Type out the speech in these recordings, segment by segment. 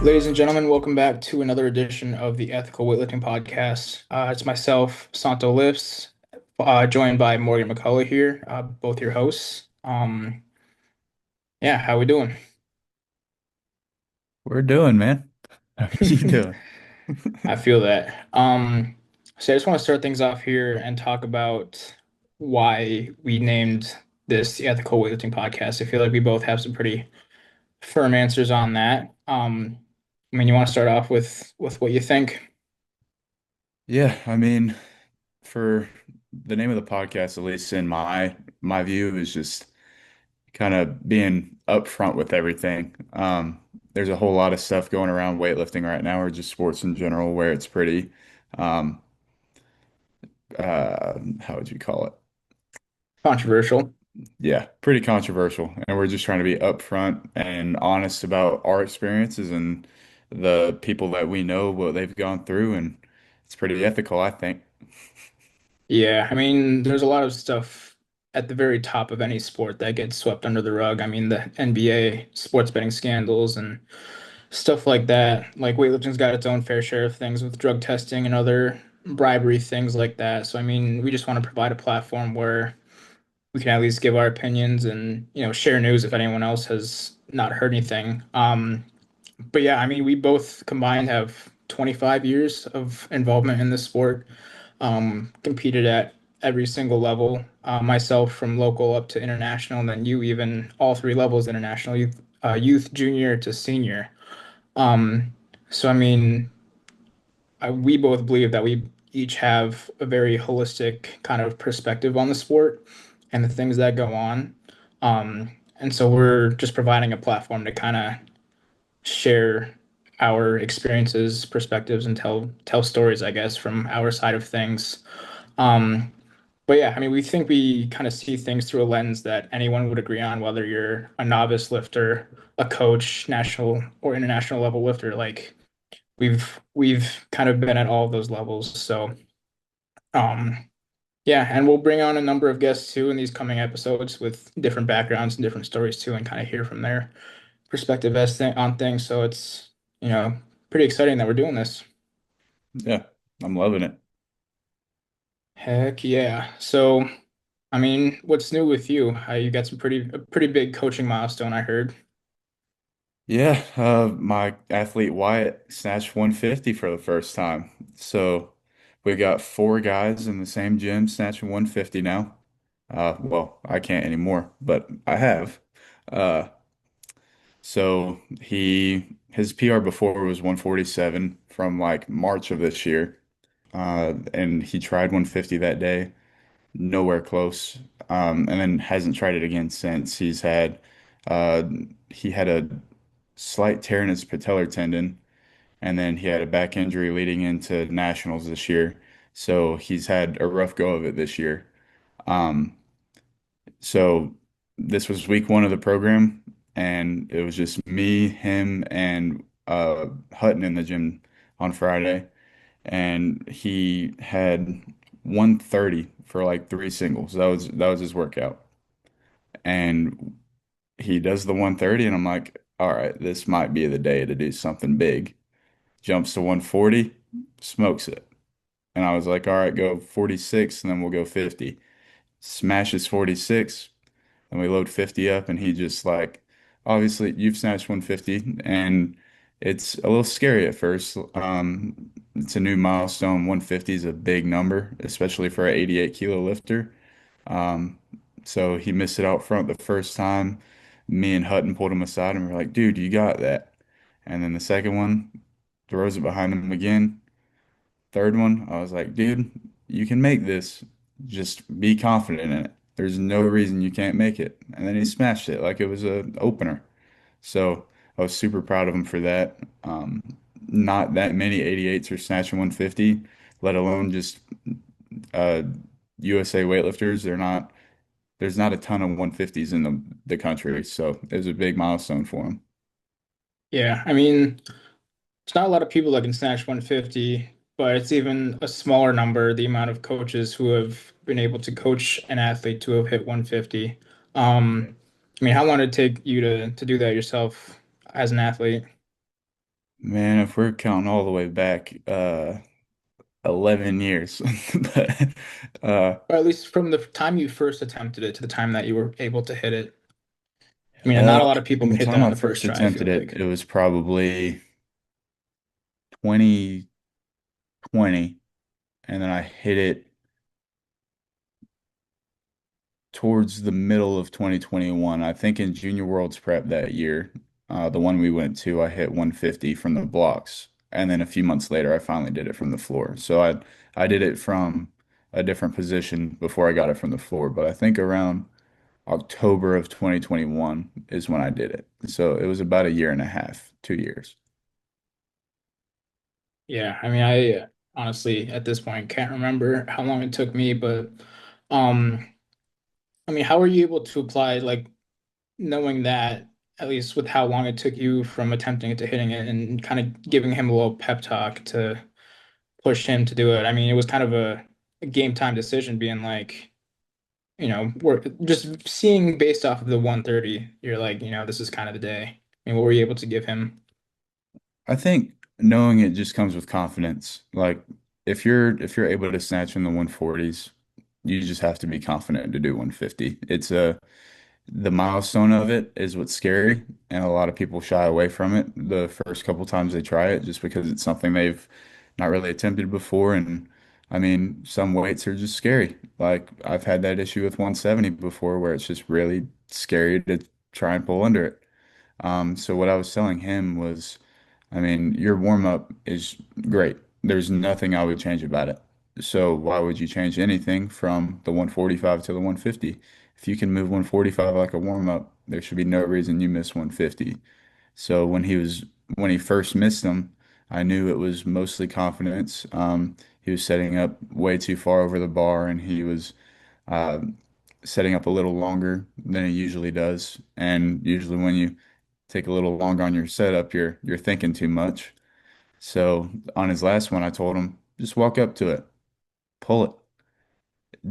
Ladies and gentlemen, welcome back to another edition of the Ethical Weightlifting Podcast. It's myself, Santo Lifts, joined by Morgan McCullough here, both your hosts. Yeah, how we doing? We're doing, man. How are you doing? I feel that. So I just want to start things off here and talk about why we named this the Ethical Weightlifting Podcast. I feel like we both have some pretty firm answers on that. You want to start off with what you think? Yeah, I mean, for the name of the podcast, at least in my view, is just kind of being upfront with everything. There's a whole lot of stuff going around weightlifting right now, or just sports in general, where it's pretty, um, how would you call it? Controversial. Yeah, pretty controversial. And we're just trying to be upfront and honest about our experiences and the people that we know, what they've gone through, and it's pretty ethical, I think. Yeah, there's a lot of stuff at the very top of any sport that gets swept under the rug. The NBA, sports betting scandals, and stuff like that. Like weightlifting's got its own fair share of things with drug testing and other bribery things like that. So, we just want to provide a platform where we can at least give our opinions and, share news if anyone else has not heard anything. But yeah, we both combined have 25 years of involvement in this sport, competed at every single level, myself from local up to international, and then you even all three levels international, youth, junior to senior. Um, so we both believe that we each have a very holistic kind of perspective on the sport and the things that go on. And so we're just providing a platform to kind of share our experiences, perspectives, and tell stories, I guess, from our side of things. Um, but yeah, we think we kind of see things through a lens that anyone would agree on, whether you're a novice lifter, a coach, national or international level lifter. Like we've kind of been at all of those levels. So yeah, and we'll bring on a number of guests too in these coming episodes with different backgrounds and different stories too, and kind of hear from their perspective on things. So it's you know pretty exciting that we're doing this. Yeah, I'm loving it. Heck yeah. So what's new with you? You got a pretty big coaching milestone, I heard. Yeah, my athlete Wyatt snatched 150 for the first time. So we got four guys in the same gym snatching 150 now. Well, I can't anymore, but I have. Uh, so his PR before was 147 from like March of this year. And he tried 150 that day, nowhere close. And then hasn't tried it again since. Uh, he had a slight tear in his patellar tendon, and then he had a back injury leading into nationals this year. So he's had a rough go of it this year. Um, so this was week one of the program, and it was just me, him, and Hutton in the gym on Friday, and he had 130 for like three singles. That was his workout, and he does the 130, and I'm like, all right, this might be the day to do something big. Jumps to 140, smokes it. And I was like, all right, go 46 and then we'll go 50. Smashes 46, and we load 50 up, and he just like, obviously you've snatched 150 and it's a little scary at first. It's a new milestone. 150 is a big number, especially for an 88 kilo lifter. Um, so he missed it out front the first time. Me and Hutton pulled him aside and we're like, dude, you got that. And then the second one throws it behind him again. Third one, I was like, dude, you can make this. Just be confident in it. There's no reason you can't make it. And then he smashed it like it was a opener. So I was super proud of him for that. Not that many 88s are snatching 150, let alone just uh, USA weightlifters. There's not a ton of 150s in the country. So it was a big milestone for him. Yeah, it's not a lot of people that can snatch 150, but it's even a smaller number, the amount of coaches who have been able to coach an athlete to have hit 150. How long did it take you to do that yourself as an athlete? Man, if we're counting all the way back, 11 years. But uh Or at least from the time you first attempted it to the time that you were able to hit it. I mean, uh not a lot of people from the hit that time on I the first first try, I attempted feel it, like. it was probably 2020, and then I hit it towards the middle of 2021. I think in Junior Worlds Prep that year, the one we went to, I hit 150 from the blocks. And then a few months later, I finally did it from the floor. So I did it from a different position before I got it from the floor. But I think around October of 2021 is when I did it. So it was about a year and a half, 2 years. Yeah, I mean, I honestly at this point can't remember how long it took me, but um, I mean, how were you able to apply like knowing that at least with how long it took you from attempting it to hitting it and kind of giving him a little pep talk to push him to do it? I mean, it was kind of a game time decision, being like, we're just seeing based off of the 130, you're like, this is kind of the day. I mean, what were you able to give him? I think knowing it just comes with confidence. Like if you're able to snatch in the 140s, you just have to be confident to do 150. It's a The milestone of it is what's scary, and a lot of people shy away from it the first couple times they try it just because it's something they've not really attempted before. And I mean, some weights are just scary. Like I've had that issue with 170 before where it's just really scary to try and pull under it. So what I was telling him was, I mean, your warm up is great. There's nothing I would change about it. So why would you change anything from the 145 to the 150? If you can move 145 like a warm up, there should be no reason you miss 150. So when he first missed them, I knew it was mostly confidence. He was setting up way too far over the bar, and he was uh, setting up a little longer than he usually does. And usually when you take a little longer on your setup, you're thinking too much. So on his last one, I told him, just walk up to it, pull it.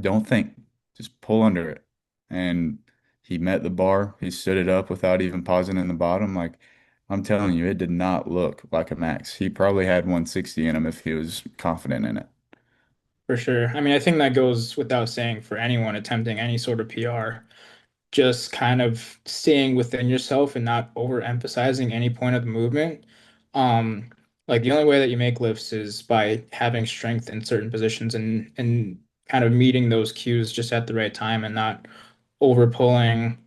Don't think, just pull under it. And he met the bar. He stood it up without even pausing in the bottom. Like I'm telling you, it did not look like a max. He probably had 160 in him if he was confident in it. For sure. I mean, I think that goes without saying for anyone attempting any sort of PR. Just kind of staying within yourself and not overemphasizing any point of the movement. Um, like the only way that you make lifts is by having strength in certain positions and kind of meeting those cues just at the right time and not over pulling,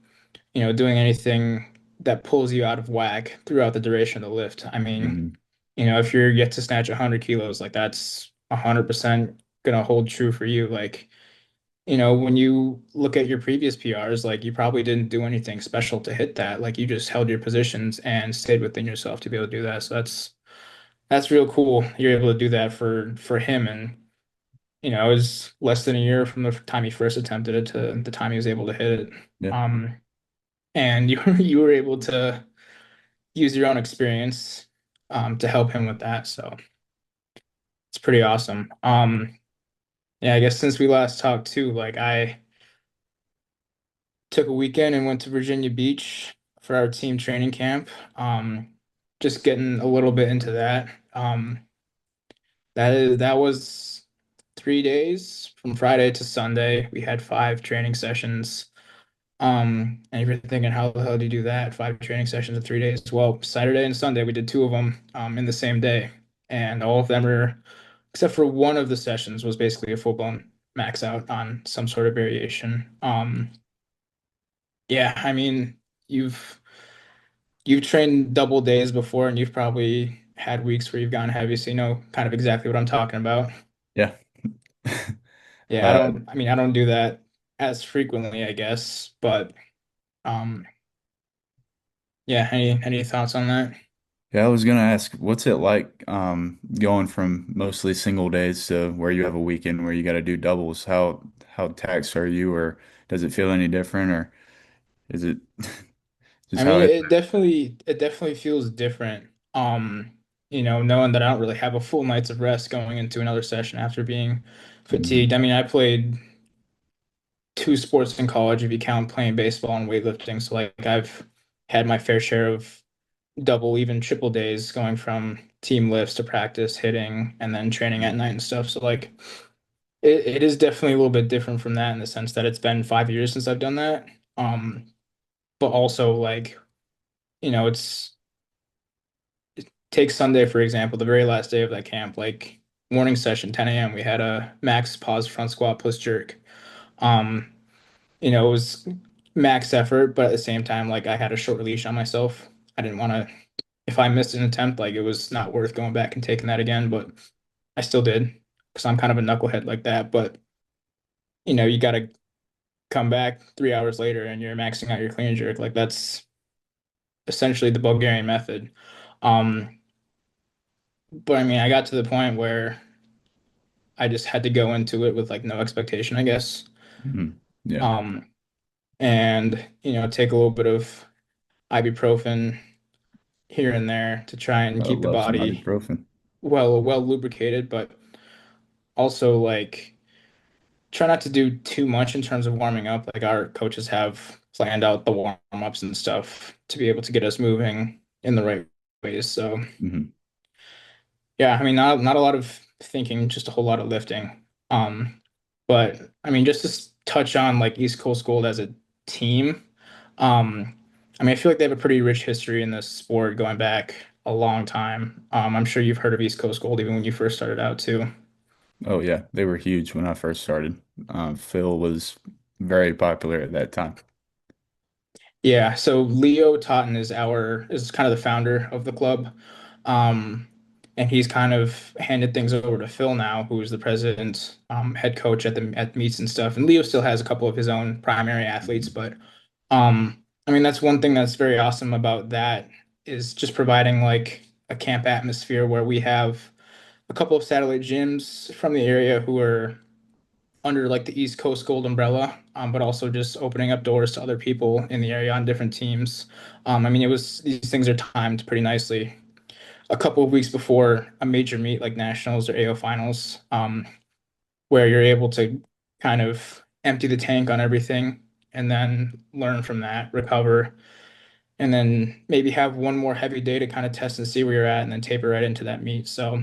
doing anything that pulls you out of whack throughout the duration of the lift. I mean, Mhm. if you're yet to snatch 100 kilos, like that's 100% gonna hold true for you. Like, when you look at your previous PRs, like you probably didn't do anything special to hit that. Like you just held your positions and stayed within yourself to be able to do that. So that's real cool. You're able to do that for him, and it was less than a year from the time he first attempted it to the time he was able to hit it. Yeah. Um, and you were able to use your own experience to help him with that. So it's pretty awesome. Yeah, I guess since we last talked too, like I took a weekend and went to Virginia Beach for our team training camp. Just getting a little bit into that. That was 3 days from Friday to Sunday. We had 5 training sessions. And if you're thinking, how the hell do you do that? 5 training sessions in 3 days. Well, Saturday and Sunday we did two of them in the same day, and all of them are, except for one of the sessions, was basically a full-blown max out on some sort of variation. Yeah, I mean, you've you've trained double days before, and you've probably had weeks where you've gone heavy, so you know kind of exactly what I'm talking about. Yeah. Yeah, Uh, I don't do that as frequently, I guess, but um, yeah, any thoughts on that? yeah, I was gonna ask, what's it like going from mostly single days to where you have a weekend where you got to do doubles? How taxed are you, or does it feel any different, or is it just I how mean, is it definitely feels different. Knowing that I don't really have a full night's of rest going into another session after being it? Mhm. fatigued. I mean, I played two sports in college if you count playing baseball and weightlifting. So like I've had my fair share of double, even triple days going from team lifts to practice, hitting, and then training at night and stuff. So like it is definitely a little bit different from that in the sense that it's been 5 years since I've done that. But also like, it's take Sunday, for example, the very last day of that camp, like morning session, 10 a.m., we had a max pause front squat plus jerk. Um, it was max effort, but at the same time, like I had a short leash on myself. I didn't want to, if I missed an attempt, like it was not worth going back and taking that again, but I still did because I'm kind of a knucklehead like that. But, you got to come back 3 hours later and you're maxing out your clean and jerk. Like that's essentially the Bulgarian method. Um, but I mean, I got to the point where I just had to go into it with like no expectation, I guess. Mhm. Yeah. Um, and take a little bit of ibuprofen here and there to try and I keep the love some body ibuprofen. well lubricated, but also like try not to do too much in terms of warming up. Like our coaches have planned out the warm-ups and stuff to be able to get us moving in the right ways. So Hmm. yeah, I mean, not a lot of thinking, just a whole lot of lifting. But I mean, just to touch on like East Coast Gold as a team, I mean, I feel like they have a pretty rich history in this sport going back a long time. I'm sure you've heard of East Coast Gold even when you first started out too. Oh yeah, they were huge when I first started. Phil was very popular at that time. Yeah, so Leo Totten is kind of the founder of the club. Um, and he's kind of handed things over to Phil now, who's the president, head coach at meets and stuff. And Leo still has a couple of his own primary athletes, Mhm. but I mean that's one thing that's very awesome about that is just providing like a camp atmosphere where we have a couple of satellite gyms from the area who are under like the East Coast Gold umbrella, but also just opening up doors to other people in the area on different teams. I mean, these things are timed pretty nicely. A couple of weeks before a major meet like nationals or AO finals, where you're able to kind of empty the tank on everything and then learn from that, recover, and then maybe have one more heavy day to kind of test and see where you're at, and then taper right into that meet. So,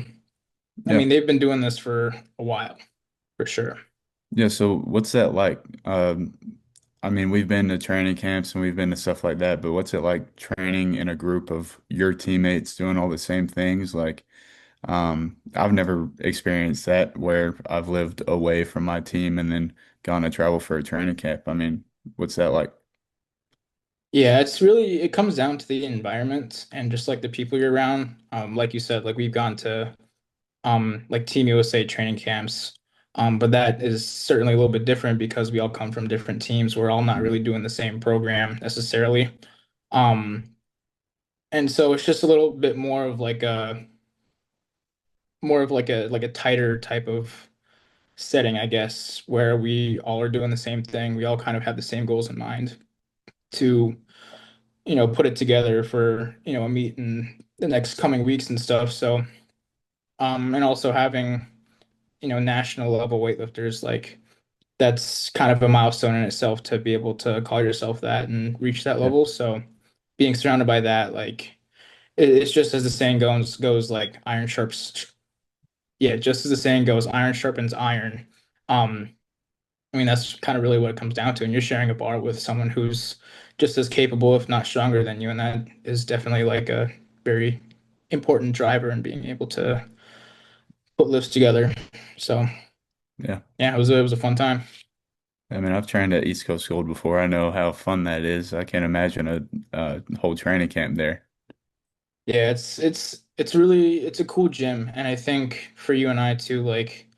I Yeah. mean, they've been doing this for a while, for sure. Yeah, so what's that like? I mean, we've been to training camps and we've been to stuff like that, but what's it like training in a group of your teammates doing all the same things? Like, I've never experienced that where I've lived away from my team and then gone to travel for a training camp. I mean, what's that like? Yeah, it comes down to the environment and just like the people you're around. Like you said, like we've gone to like Team USA training camps. But that is certainly a little bit different because we all come from different teams. We're all not really Mhm. doing the same program necessarily. Um, and so it's just a little bit more of like a tighter type of setting, I guess, where we all are doing the same thing. We all kind of have the same goals in mind to, put it together for, a meet in the next coming weeks and stuff. So, and also having, national level weightlifters, like that's kind of a milestone in itself to be able to call yourself that and reach that Yeah. level. So being surrounded by that, like it's just as the saying goes like iron sharps. Yeah, just as the saying goes, iron sharpens iron. Um, I mean, that's kind of really what it comes down to. And you're sharing a bar with someone who's just as capable, if not stronger than you. And that is definitely like a very important driver in being able to put lifts together. So Yeah. yeah, it was a fun time. I mean, I've trained at East Coast Gold before. I know how fun that is. I can't imagine a whole training camp there. Yeah, it's a cool gym. And I think for you and I too, like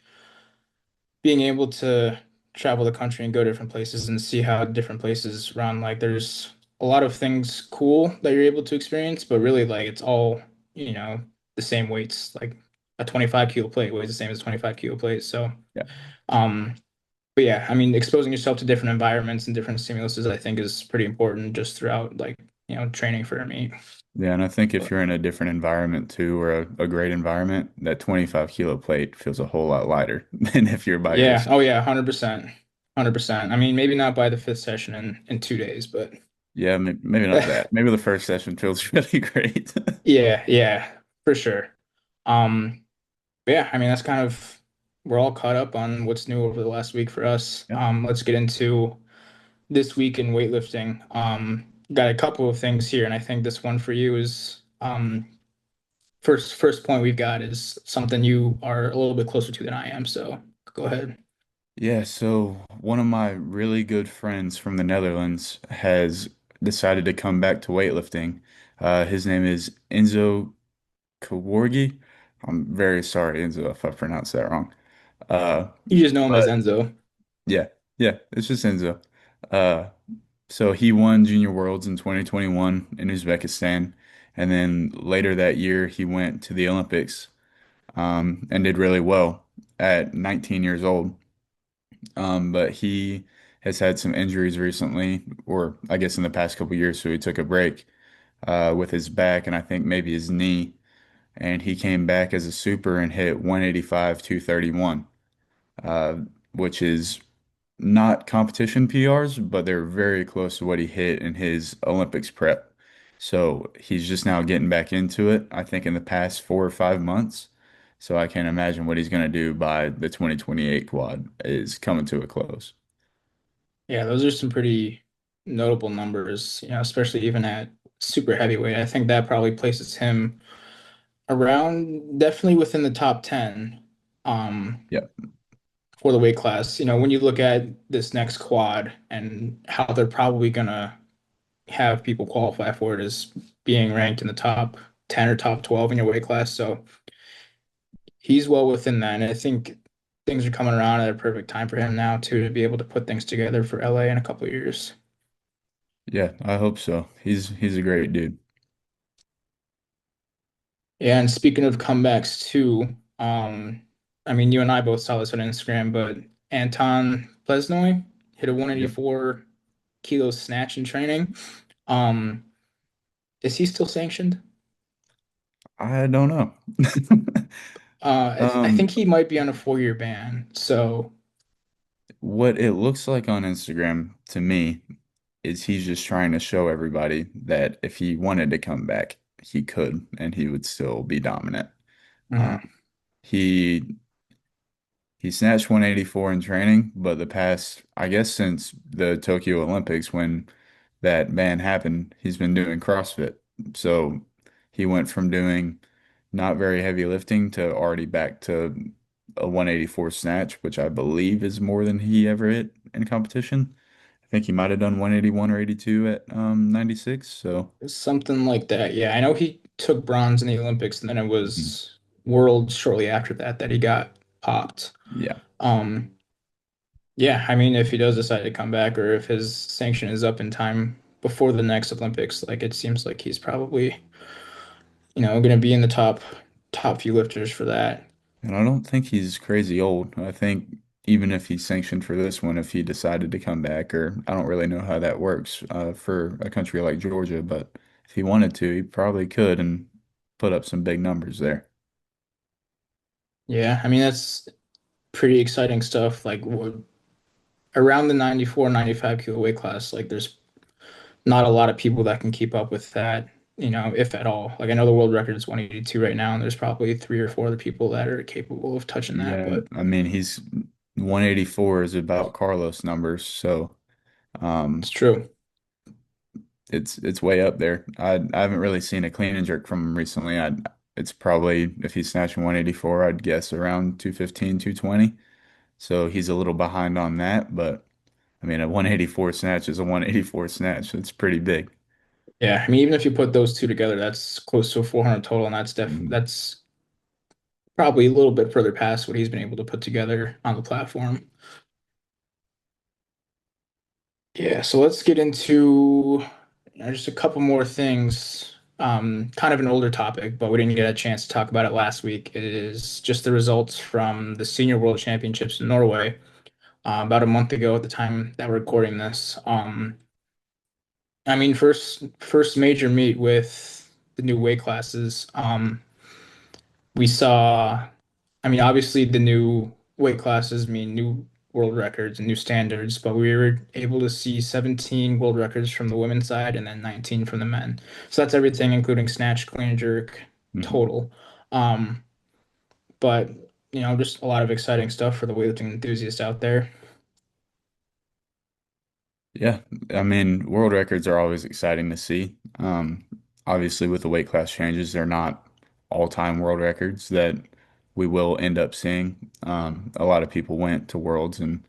being able to travel the country and go different places and see how different places run. Like there's a lot of things cool that you're able to experience, but really like it's all, the same weights. Like a 25 kilo plate weighs the same as a 25 kilo plate. So, Yeah. um, but yeah, I mean, exposing yourself to different environments and different stimuluses, I think is pretty important just throughout like, training for a meet. Yeah, and I think if But you're in a different environment too, or a great environment, that 25 kilo plate feels a whole lot lighter than if you're by yeah, yourself. oh yeah, 100%. 100%. I mean, maybe not by the fifth session in 2 days, but Yeah, maybe not that. Maybe the first session feels really great. Yeah, yeah, for sure. Um, but yeah, I mean that's kind of we're all caught up on what's new over the last week for us. Yeah. Let's get into this week in weightlifting. Got a couple of things here, and I think this one for you is first point we've got is something you are a little bit closer to than I am. So go ahead. Yeah, so one of my really good friends from the Netherlands has decided to come back to weightlifting. His name is Enzo Kaworgi. I'm very sorry, Enzo, if I pronounced that wrong. Uh, You just know him as but Enzo. yeah, yeah, it's just Enzo. Uh, so he won Junior Worlds in 2021 in Uzbekistan, and then later that year he went to the Olympics, and did really well at 19 years old. But he has had some injuries recently, or I guess in the past couple years, so he took a break with his back and I think maybe his knee, and he came back as a super and hit 185, 231, uh, which is not competition PRs, but they're very close to what he hit in his Olympics prep. So he's just now getting back into it, I think, in the past 4 or 5 months. So I can't imagine what he's going to do by the 2028 quad is coming to a close. Yeah, those are some pretty notable numbers, especially even at super heavyweight. I think that probably places him around definitely within the top 10 um, Yep. for the weight class. When you look at this next quad and how they're probably gonna have people qualify for it as being ranked in the top 10 or top 12 in your weight class. So he's well within that. And I think things are coming around at a perfect time for him now too to be able to put things together for LA in a couple of years. Yeah, I hope so. He's a great dude. Yeah, and speaking of comebacks too, I mean, you and I both saw this on Instagram, but Anton Plesnoy hit a Yep. 184 kilo snatch in training. Um, is he still sanctioned? I don't know. I think Um, he might be on a 4-year ban. So, what it looks like on Instagram to me is he's just trying to show everybody that if he wanted to come back, he could and he would still be dominant. Um, mhm. he he snatched 184 in training, but the past, I guess since the Tokyo Olympics when that ban happened, he's been doing CrossFit. So he went from doing not very heavy lifting to already back to a 184 snatch, which I believe is more than he ever hit in competition. I think he might have done 181 or 82 at 96. So Something like that. Yeah, I know he took bronze in the Olympics, and then it mhm. was Worlds shortly after that that he got popped. Yeah. Um, yeah, I mean, if he does decide to come back, or if his sanction is up in time before the next Olympics, like it seems like he's probably, going to be in the top few lifters for that. And I don't think he's crazy old. I think even if he's sanctioned for this one, if he decided to come back, or I don't really know how that works for a country like Georgia, but if he wanted to, he probably could and put up some big numbers there. Yeah, I mean that's pretty exciting stuff. Like around the 94, 95 kilo weight class, like there's not a lot of people that can keep up with that, if at all. Like I know the world record is 182 right now, and there's probably three or four other people that are capable of touching that, Yeah, but I mean he's 184 is about Carlos numbers, so it's um true. it's way up there. I haven't really seen a clean and jerk from him recently. It's probably if he's snatching 184, I'd guess around 215, 220. So he's a little behind on that, but I mean, a 184 snatch is a 184 snatch. It's pretty big. Yeah, I mean even if you put those two together, that's close to a 400 total, and Mhm. that's probably a little bit further past what he's been able to put together on the platform. Yeah, so let's get into just a couple more things. Kind of an older topic, but we didn't get a chance to talk about it last week. It is just the results from the Senior World Championships in Norway about a month ago at the time that we're recording this. I mean, first major meet with the new weight classes. We saw, I mean, obviously the new weight classes mean new. world records and new standards, but we were able to see 17 world records from the women's side and then 19 from the men. So that's everything, including snatch, clean and jerk Mhm. total. Um, but just a lot of exciting stuff for the weightlifting enthusiasts out there. Yeah, I mean, world records are always exciting to see. Obviously, with the weight class changes, they're not all-time world records that we will end up seeing. A lot of people went to worlds and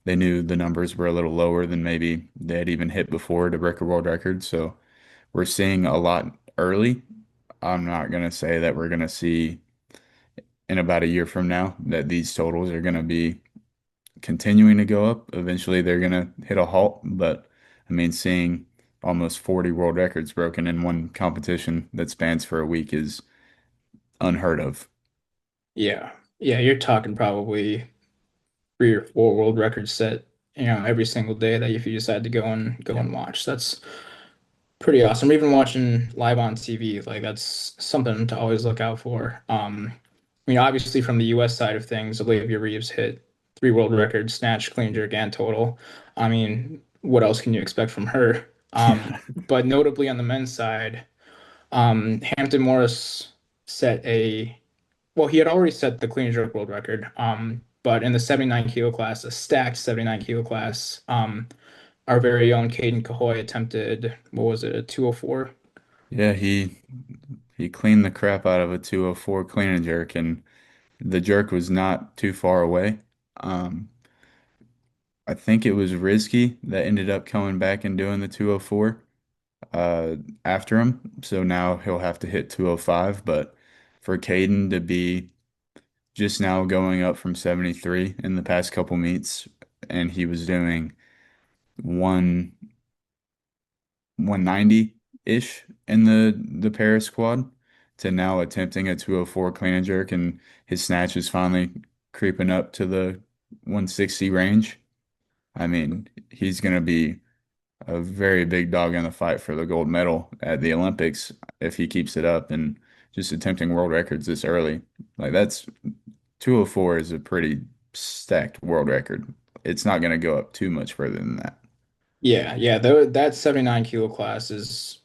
they knew the numbers were a little lower than maybe they had even hit before to break a world record. So we're seeing a lot early. I'm not going to say that we're going to see in about a year from now that these totals are going to be continuing to go up. Eventually, they're going to hit a halt. But I mean, seeing almost 40 world records broken in one competition that spans for a week is unheard of. Yeah. Yeah, you're talking probably 3 or 4 world records set, every single day that if you decide to go Yeah. and watch. That's pretty awesome. Even watching live on TV, like that's something to always look out for. Obviously from the US side of things, Olivia Reeves hit 3 world records, snatch, clean jerk, and total. What else can you expect from her? But notably on the men's side, Hampton Morris set a well, he had already set the clean and jerk world record. But in the 79 kilo class, a stacked 79 kilo class, our very own Caden Cahoy attempted, what was it, a 204? Yeah, he cleaned the crap out of a 204 clean and jerk, and the jerk was not too far away. Um, I think it was Risky that ended up coming back and doing the 204 uh, after him. So now he'll have to hit 205. But for Caden to be just now going up from 73 in the past couple meets, and he was doing one 190-ish in the Paris squad to now attempting a 204 clean and jerk, and his snatch is finally creeping up to the 160 range. I mean, he's going to be a very big dog in the fight for the gold medal at the Olympics if he keeps it up and just attempting world records this early. Like that's 204 is a pretty stacked world record. It's not going to go up too much further than that. Yeah, yeah, that 79 kilo class is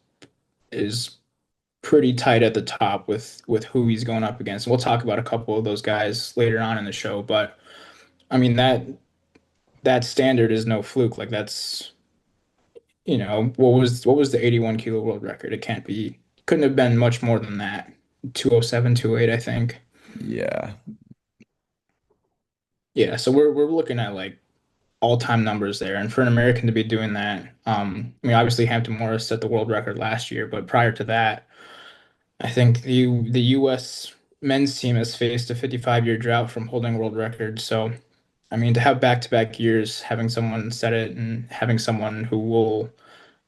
pretty tight at the top with who he's going up against. We'll talk about a couple of those guys later on in the show, but that standard is no fluke. Like that's, what was the 81 kilo world record? It can't be couldn't have been much more than that. 207, 208, I think. Yeah. Yeah, so we're looking at like all-time numbers there. And for an American to be doing that, obviously Hampton Morris set the world record last year, but prior to that, I think the U.S. men's team has faced a 55-year drought from holding world records. So, to have back-to-back years, having someone set it and having someone who will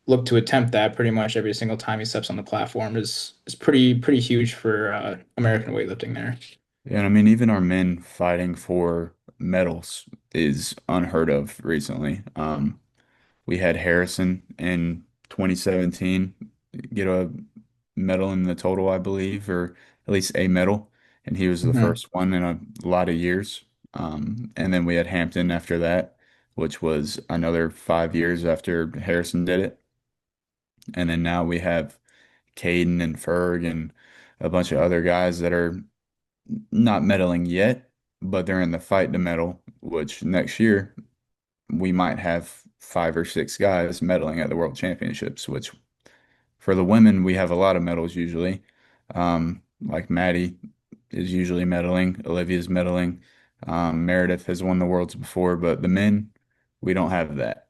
look to attempt that pretty much every single time he steps on the platform is pretty huge for American weightlifting there. And I mean, even our men fighting for medals is unheard of recently. We had Harrison in 2017 get a medal in the total, I believe, or at least a medal, and he was the Mhm. first one in a lot of years. And then we had Hampton after that, which was another 5 years after Harrison did it. And then now we have Caden and Ferg and a bunch of other guys that are not medaling yet, but they're in the fight to medal, which next year we might have 5 or 6 guys medaling at the World Championships, which for the women, we have a lot of medals usually. Like Maddie is usually medaling, Olivia's medaling. Meredith has won the worlds before, but the men, we don't have that.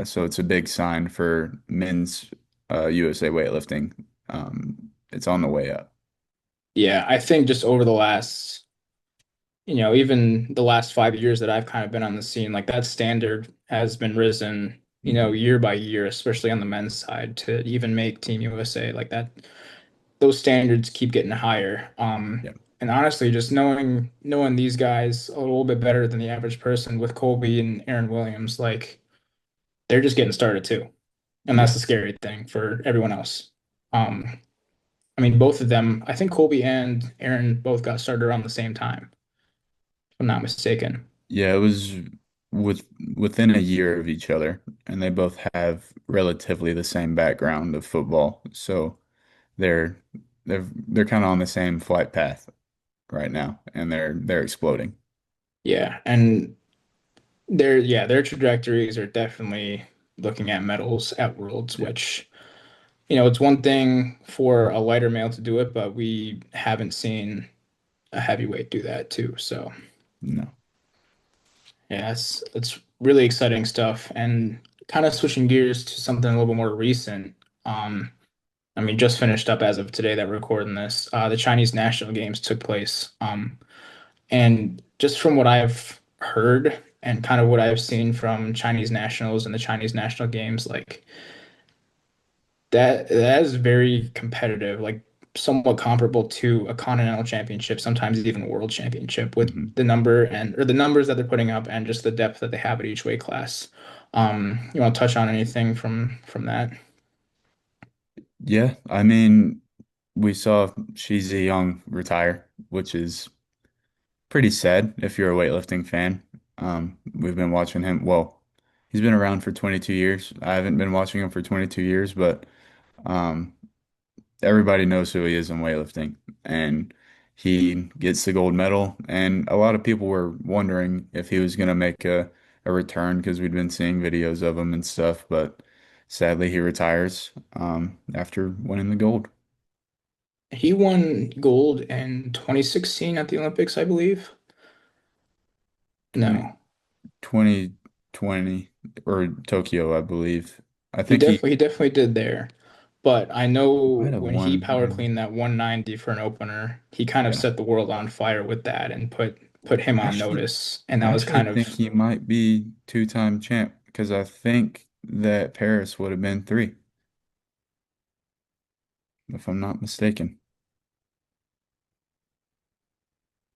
So it's a big sign for men's USA weightlifting. It's on the way up. Yeah, I think just over the last, even the last 5 years that I've kind of been on the scene, like that standard has been risen, Mhm. year by year, especially on the men's side to even make Team USA like that. Those standards keep getting higher. Yeah. And honestly, just knowing these guys a little bit better than the average person with Colby and Aaron Williams, like they're just getting started too. And that's the Yes. scary thing for everyone else. Um, both of them, I think Colby and Aaron both got started around the same time, if I'm not mistaken. Yeah, it was with within a year of each other, and they both have relatively the same background of football. So they're they're kind of on the same flight path right now, and they're exploding. Yeah, and their trajectories are definitely looking at medals at Worlds, Yeah. which, you know, it's one thing for a lighter male to do it, but we haven't seen a heavyweight do that too. So No. yeah, it's really exciting stuff. And kind of switching gears to something a little bit more recent. Um, I mean, just finished up as of today that we're recording this. The Chinese national games took place. And just from what I've heard and kind of what I've seen from Chinese nationals and the Chinese national games, like that is very competitive, like somewhat comparable to a continental championship, sometimes even a world championship with Hmm. the number and or the numbers that they're putting up and just the depth that they have at each weight class. You want to touch on anything from that? Yeah, I mean, we saw Shizi Young retire, which is pretty sad if you're a weightlifting fan. We've been watching him. Well, he's been around for 22 years. I haven't been watching him for 22 years, but um, everybody knows who he is in weightlifting, and he gets the gold medal. And a lot of people were wondering if he was going to make a return because we'd been seeing videos of him and stuff, but sadly he retires after winning the gold. He won gold in 2016 at the Olympics, I believe. 20, No. 2020 or Tokyo, I believe. I He think he definitely did there. But I might know have when he won power in, cleaned that 190 for an opener, he kind of yeah. set the world on fire with that and put him on Actually, notice. And I that was actually kind think of he might be two-time champ because I think that Paris would have been three, if I'm not mistaken.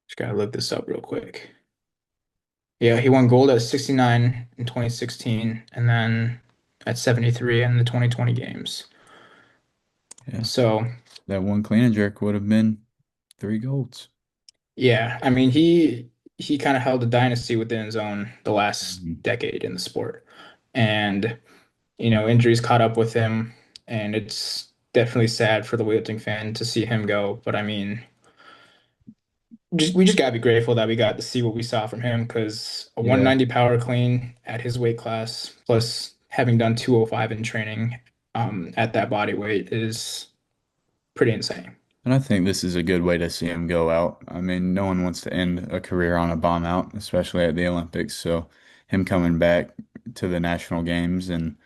just gotta look this up real quick. Yeah, he won gold at 69 in 2016 and then at 73 in the 2020 games. Yeah, So that one clean and jerk would have been three golds. yeah, I mean he kind of held a dynasty within his own the last Mhm. decade in the sport. And you know, injuries caught up with him, and it's definitely sad for the weightlifting fan to see him go. But I mean, we just gotta be grateful that we got to see what we saw from him because a Yeah, 190 power clean at his weight class, plus having done 205 in training, at that body weight is pretty insane. and I think this is a good way to see him go out. I mean, no one wants to end a career on a bomb out, especially at the Olympics. So him coming back to the national games and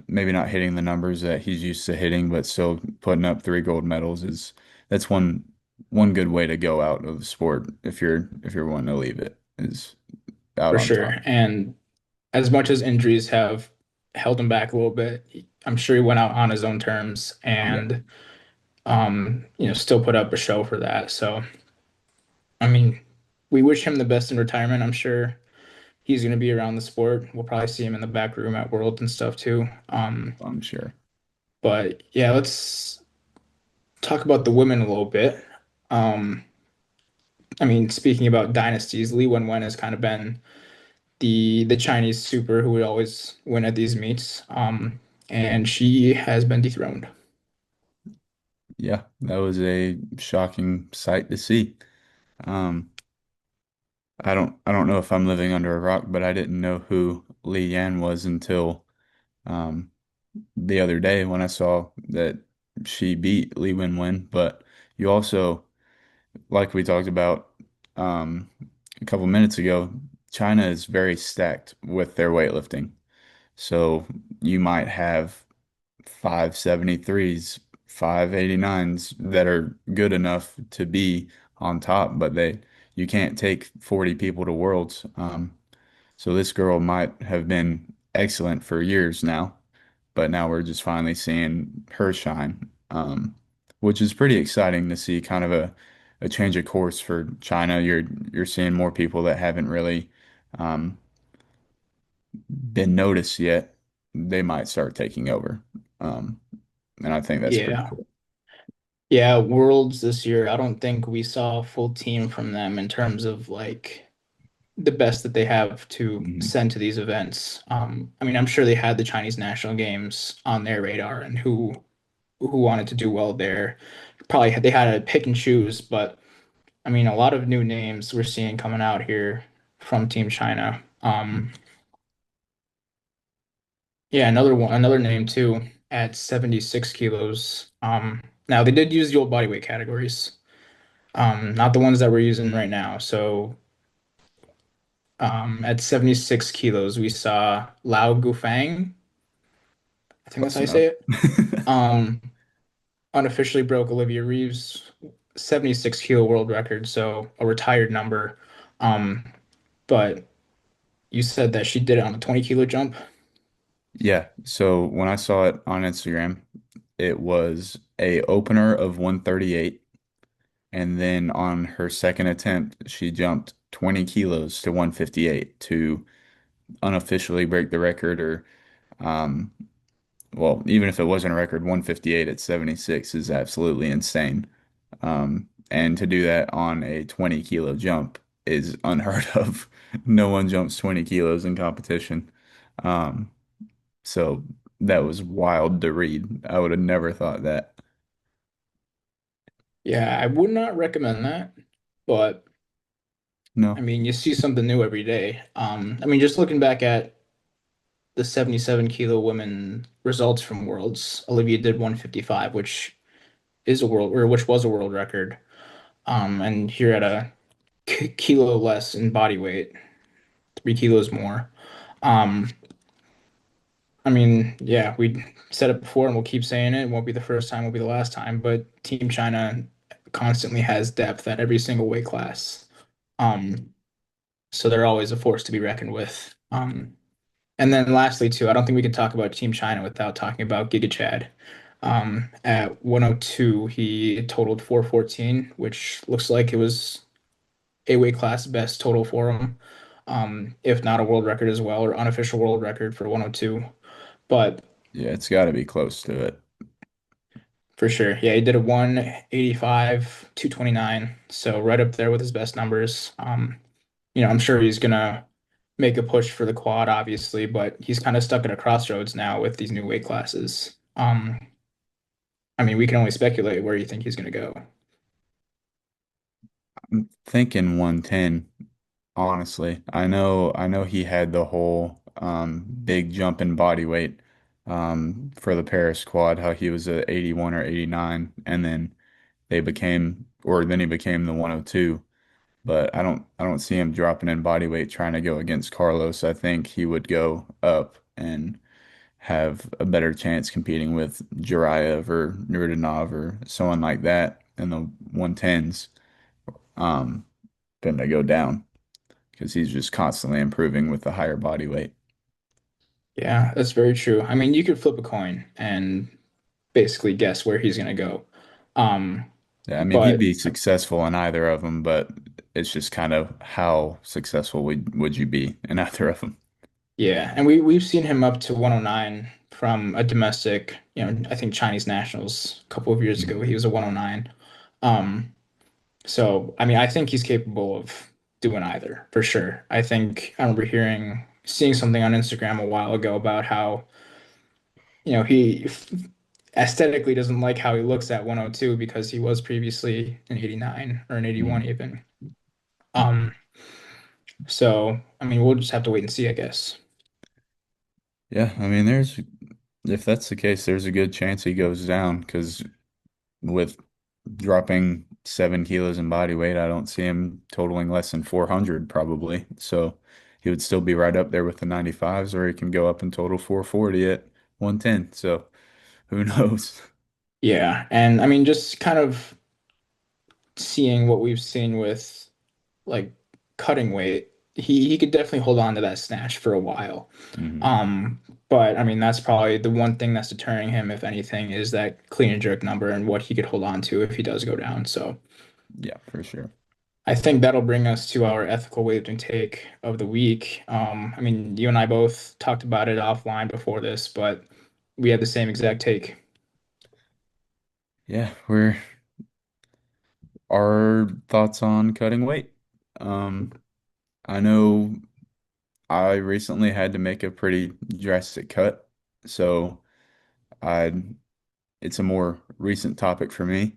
maybe not hitting the numbers that he's used to hitting, but still putting up three gold medals is that's one good way to go out of the sport if you're wanting to leave it is out For on sure. top. And as much as injuries have held him back a little bit, I'm sure he went out on his own terms Yeah, and you know, still put up a show for that. So I mean, we wish him the best in retirement. I'm sure he's going to be around the sport. We'll probably see him in the back room at Worlds and stuff too. I'm sure. But yeah, let's talk about the women a little bit. Um, I mean, speaking about dynasties, Li Wenwen has kind of been the Chinese super who would always win at these meets. And she has been dethroned. Yeah, that was a shocking sight to see. Um, I don't know if I'm living under a rock, but I didn't know who Li Yan was until um the other day when I saw that she beat Li Wenwen. But you also, like we talked about um, a couple minutes ago, China is very stacked with their weightlifting. So you might have 573s, 589s that are good enough to be on top, but they you can't take 40 people to Worlds. So this girl might have been excellent for years now, but now we're just finally seeing her shine, which is pretty exciting to see kind of a change of course for China. You're seeing more people that haven't really um, been noticed yet. They might start taking over, um, and I think that's pretty Yeah. cool. Yeah, Worlds this year, I don't think we saw a full team from them in terms of like the best that they have to Mhm. send to these events. I mean, I'm sure they had the Chinese national games on their radar and who wanted to do well there. Probably they had to pick and choose, but I mean, a lot of new names we're seeing coming out here from Team China. Yeah, another name too at 76 kilos. Now they did use the old bodyweight categories, not the ones that we're using right now. So, at 76 kilos, we saw Lao Gufang. I think that's Close how you enough. say it. Um, Unofficially broke Olivia Reeves' 76 kilo world record, so a retired number. Um, but you said that she did it on a 20 kilo jump. Yeah. So when I saw it on Instagram, it was a opener of 138. And then on her second attempt, she jumped 20 kilos to 158 to unofficially break the record or um well, even if it wasn't a record, 158 at 76 is absolutely insane. And to do that on a 20 kilo jump is unheard of. No one jumps 20 kilos in competition. Um, so that was wild to read. I would have never thought that. Yeah, I would not recommend that, but I No. mean, you see something new every day. I mean, just looking back at the 77 kilo women results from Worlds, Olivia did 155, which is a world or which was a world record. And you're at a kilo less in body weight, 3 kilos more. Um, I mean, yeah, we said it before and we'll keep saying it. It won't be the first time, won't be the last time, but Team China constantly has depth at every single weight class. Um, so they're always a force to be reckoned with. And then lastly, too, I don't think we can talk about Team China without talking about Giga Chad. At 102, he totaled 414, which looks like it was a weight class best total for him, if not a world record as well, or unofficial world record for 102. But Yeah, it's got to be close to it. for sure, yeah, he did a 185, 229, so right up there with his best numbers. I'm sure he's gonna make a push for the quad, obviously, but he's kind of stuck at a crossroads now with these new weight classes. I mean, we can only speculate where you think he's gonna go. I'm thinking 110, honestly. I know he had the whole big jump in body weight for the Paris quad, how he was at 81 or 89 and then he became the 102. But I don't see him dropping in body weight trying to go against Carlos. I think he would go up and have a better chance competing with Jurayev or Nurdanov or someone like that in the 110s than to go down because he's just constantly improving with the higher body weight. Yeah, that's very true. I mean, you could flip a coin and basically guess where he's gonna go. Um, Yeah, I mean, he'd but be successful in either of them, but it's just kind of how successful would you be in either of them? yeah, and we've seen him up to 109 from a domestic, I think Chinese nationals a couple of years ago. He was a 109. Um, so I mean, I think he's capable of doing either for sure. I remember seeing something on Instagram a while ago about how, he aesthetically doesn't like how he looks at 102 because he was previously an 89 or an 81 Mhm. even. Um, so I mean, we'll just have to wait and see, I guess. Yeah, I mean, if that's the case, there's a good chance he goes down because with dropping 7 kilos in body weight, I don't see him totaling less than 400 probably. So he would still be right up there with the 95s, or he can go up and total 440 at 110. So who knows? Yeah, and I mean, just kind of seeing what we've seen with like cutting weight, he could definitely hold on to that snatch for a while. Hmm. Um, but I mean, that's probably the one thing that's deterring him, if anything, is that clean and jerk number and what he could hold on to if he does go down. So Yeah, for sure. I think that'll bring us to our ethical weightlifting take of the week. I mean, you and I both talked about it offline before this, but we had the same exact take. Yeah, we're our thoughts on cutting weight. Um, I know I recently had to make a pretty drastic cut, so I it's a more recent topic for me.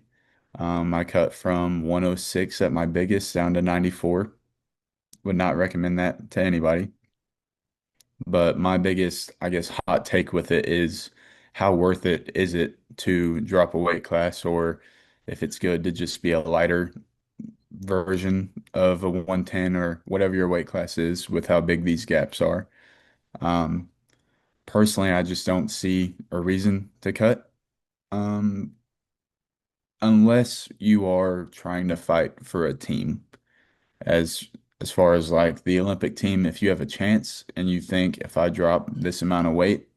I cut from 106 at my biggest down to 94. Would not recommend that to anybody. But my biggest, I guess, hot take with it is how worth it is it to drop a weight class, or if it's good to just be a lighter version of a 110 or whatever your weight class is with how big these gaps are. Um, Personally, I just don't see a reason to cut. Um, unless you are trying to fight for a team. As as far as like the Olympic team, if you have a chance and you think if I drop this amount of weight,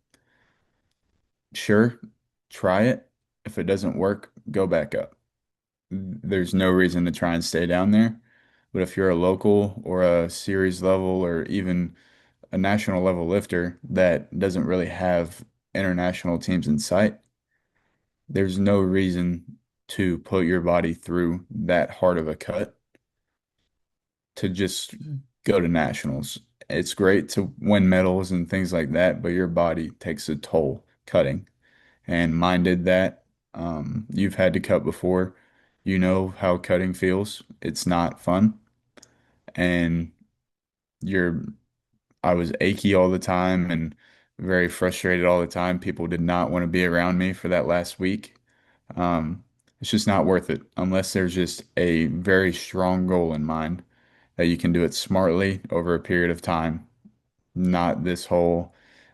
sure, try it. If it doesn't work, go back up. There's no reason to try and stay down there. But if you're a local or a series level or even a national level lifter that doesn't really have international teams in sight, there's no reason to put your body through that hard of a cut to just go to nationals. It's great to win medals and things like that, but your body takes a toll cutting. And mine did that. You've had to cut before. You know how cutting feels. It's not fun. And you're, I was achy all the time and very frustrated all the time. People did not want to be around me for that last week. Um, it's just not worth it unless there's just a very strong goal in mind that you can do it smartly over a period of time, not this whole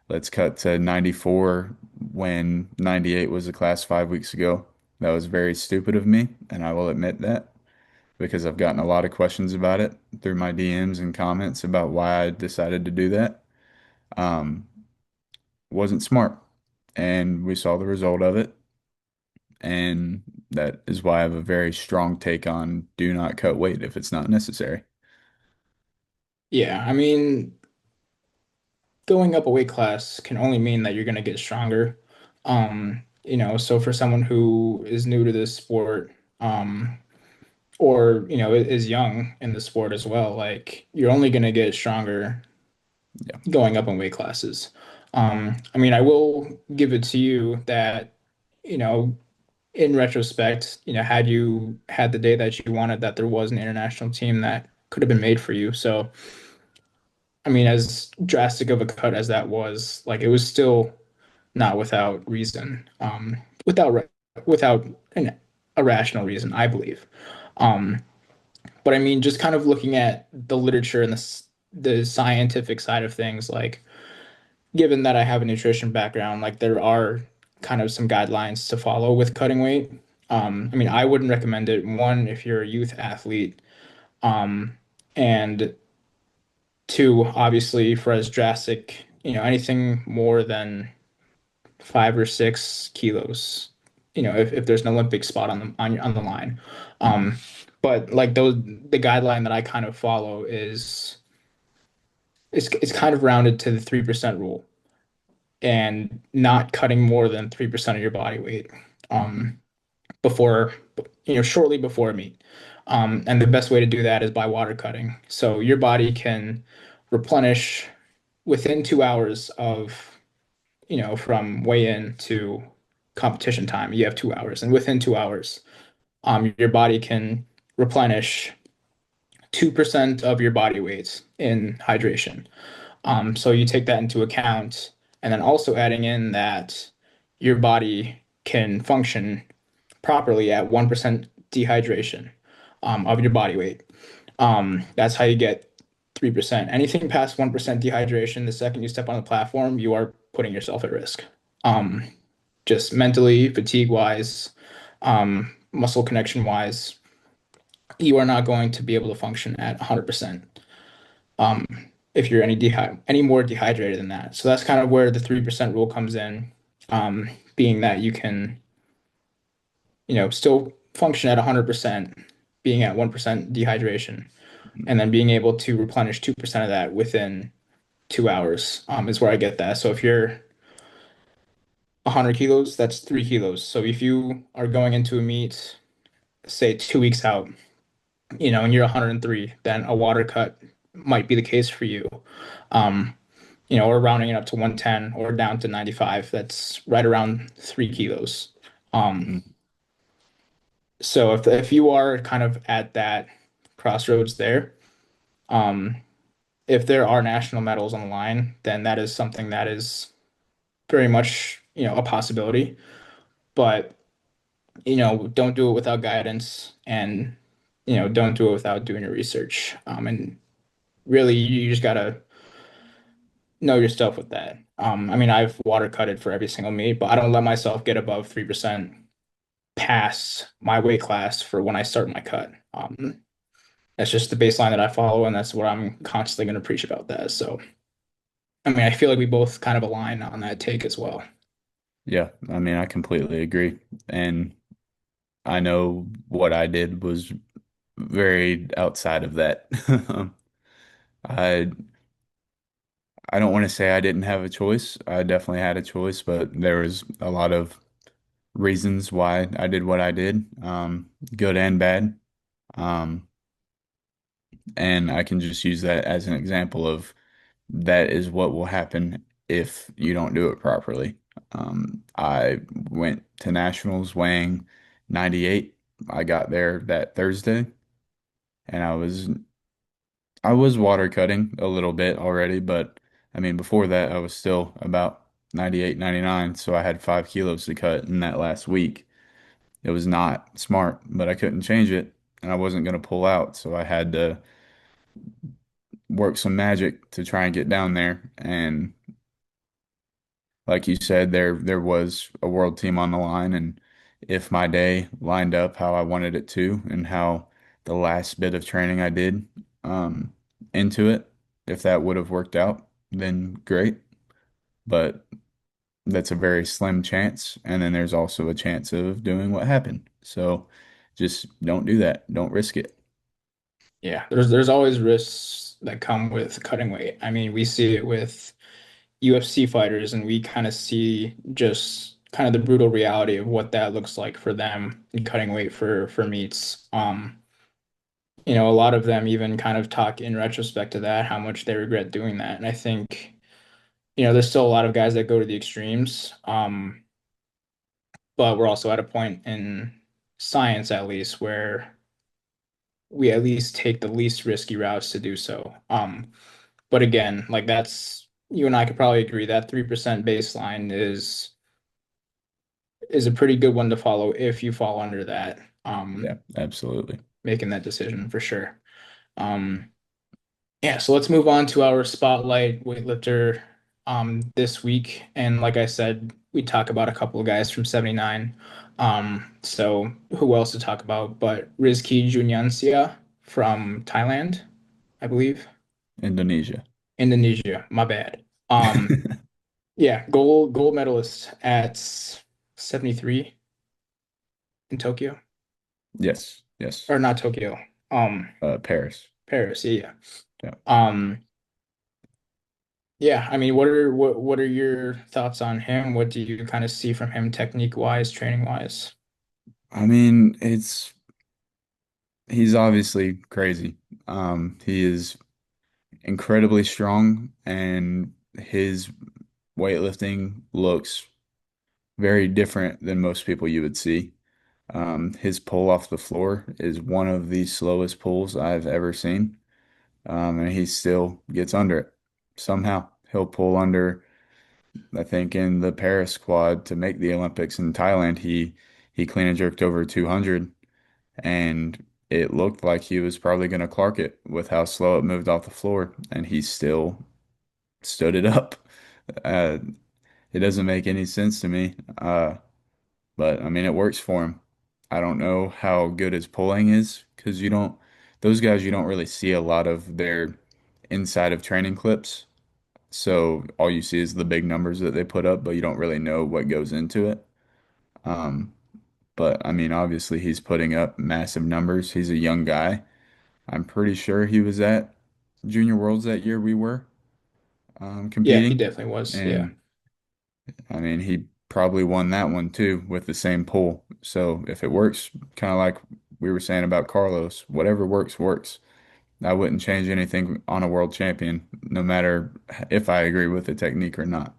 let's cut to 94 when 98 was a class 5 weeks ago. That was very stupid of me, and I will admit that because I've gotten a lot of questions about it through my DMs and comments about why I decided to do that. Um, wasn't smart, and we saw the result of it, and that is why I have a very strong take on do not cut weight if it's not necessary. Yeah, I mean, going up a weight class can only mean that you're going to get stronger. So for someone who is new to this sport, or is young in the sport as well, like you're only going to get stronger Yeah. going up in weight classes. I mean, I will give it to you that, you know, in retrospect, had you had the day that you wanted, that there was an international team that could have been made for you. So, I mean, as drastic of a cut as that was, like it was still not without reason, without a rational reason, I believe. Um, but I mean, just kind of looking at the literature and the scientific side of things, like given that I have a nutrition background, like there are kind of some guidelines to follow with cutting weight. I mean, I wouldn't recommend it. One, if you're a youth athlete, um, and two, obviously, for as drastic, anything more than 5 or 6 kilos, if there's an Olympic spot on the line. Um, but like the guideline that I kind of follow is it's kind of rounded to the 3% rule and not cutting more than 3% of your body weight before, shortly before meet. And the best way to do that is by water cutting. So your body can replenish within 2 hours of, from weigh-in to competition time. You have 2 hours, and within 2 hours, your body can replenish 2% of your body weight in hydration. So you take that into account, and then also adding in that your body can function properly at 1% dehydration of your body weight. That's how you get 3%. Anything past 1% dehydration, the second you step on the platform, you are putting yourself at risk. Um, just mentally, fatigue wise, muscle connection wise, you are not going to be able to function at 100%. Um, if you're any more dehydrated than that. So that's kind of where the 3% rule comes in, being that you can, still function at 100%, being at 1% dehydration, and then being able to replenish 2% of that within 2 hours, is where I get that. So if you're 100 kilos, that's 3 kilos. So if you are going into a meet, say 2 weeks out, and you're 103, then a water cut might be the case for you. Um, or rounding it up to 110 or down to 95, that's right around 3 kilos. Um, Mm. so if you are kind of at that crossroads there, um, if there are national medals on the line, then that is something that is very much, a possibility. But, don't do it without guidance and, don't do it without doing your research. And really, you just gotta know your stuff with that. I mean, I've water cutted for every single meet, but I don't let myself get above 3% past my weight class for when I start my cut. That's just the baseline that I follow, and that's what I'm constantly going to preach about that. So, I mean, I feel like we both kind of align on that take as well. Yeah, I mean, I completely agree. And I know what I did was very outside of that. I I don't want to say I didn't have a choice. I definitely had a choice, but there was a lot of reasons why I did what I did, good and bad. Um, and I can just use that as an example of that is what will happen if you don't do it properly. I went to nationals weighing 98. I got there that Thursday, and I was water cutting a little bit already, but I mean before that I was still about 98, 99, so I had 5 kilos to cut in that last week. It was not smart, but I couldn't change it, and I wasn't going to pull out, so I had to work some magic to try and get down there. And like you said, there was a world team on the line, and if my day lined up how I wanted it to, and how the last bit of training I did um, into it, if that would have worked out, then great. But that's a very slim chance, and then there's also a chance of doing what happened. So just don't do that. Don't risk it. Yeah, there's always risks that come with cutting weight. I mean, we see it with UFC fighters, and we kind of see just kind of the brutal reality of what that looks like for them in cutting weight for meets. A lot of them even kind of talk in retrospect to that, how much they regret doing that. And I think, there's still a lot of guys that go to the extremes. But we're also at a point in science, at least, where we at least take the least risky routes to do so. But again, like that's you and I could probably agree that 3% baseline is a pretty good one to follow if you fall under that, Yeah, absolutely. making that decision for sure. Um, Yeah, so let's move on to our spotlight weightlifter this week. And like I said, we talk about a couple of guys from 79. So who else to talk about but Rizky Junyansia from Thailand, I believe. Indonesia. Indonesia, my bad. Yeah, gold medalist at 73 in Tokyo. Yes, yes. Or not Tokyo. Um, Paris. Paris, yeah, yeah. Yeah. Um, Yeah, I mean, what are your thoughts on him? What do you kind of see from him technique wise, training wise? I mean, he's obviously crazy. He is incredibly strong, and his weightlifting looks very different than most people you would see. His pull off the floor is one of the slowest pulls I've ever seen. And he still gets under it somehow. He'll pull under, I think in the Paris squad to make the Olympics in Thailand, he clean and jerked over 200, and it looked like he was probably going to clark it with how slow it moved off the floor, and he still stood it up. Uh, it doesn't make any sense to me. But I mean, it works for him. I don't know how good his pulling is because those guys, you don't really see a lot of their inside of training clips. So all you see is the big numbers that they put up, but you don't really know what goes into it. Um, but I mean, obviously he's putting up massive numbers. He's a young guy. I'm pretty sure he was at Junior Worlds that year we were Yeah, he competing. definitely was. Yeah. And I mean, he probably won that one too with the same pull. So if it works, kind of like we were saying about Carlos, whatever works, works. I wouldn't change anything on a world champion, no matter if I agree with the technique or not.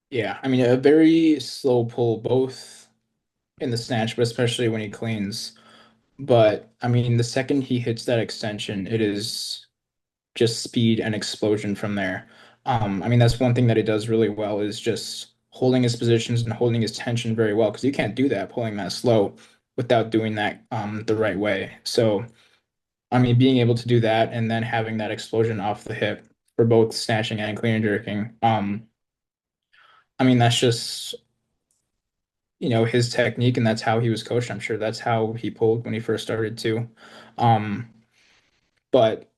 Yeah, I mean a very slow pull both in the snatch, but especially when he cleans. But I mean the second he hits that extension, it is just speed and explosion from there. I mean that's one thing that he does really well is just holding his positions and holding his tension very well because you can't do that pulling that slow without doing that the right way. So I mean, being able to do that and then having that explosion off the hip for both snatching and clean and jerking. I mean, that's just, his technique and that's how he was coached. I'm sure that's how he pulled when he first started too. Um, but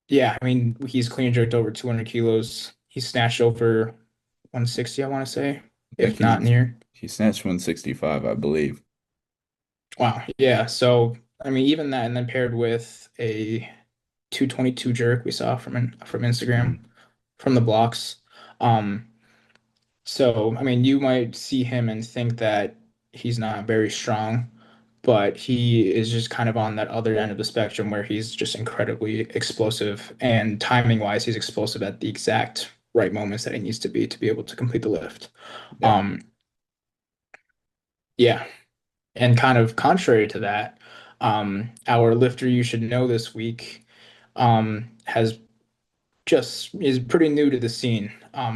yeah, I mean, he's clean and jerked over 200 kilos. He snatched over 160, I want to say, I think if not near. he snatched 165, I believe. Wow. Yeah. So, I mean, even that, and then paired with a 222 jerk we saw from Instagram Mhm. from the blocks. Um, So, I mean, you might see him and think that he's not very strong, but he is just kind of on that other end of the spectrum where he's just incredibly explosive. And timing wise, he's explosive at the exact right moments that he needs to be able to complete the lift. Yeah. Um, yeah. And kind of contrary to that, our lifter you should know this week has just is pretty new to the scene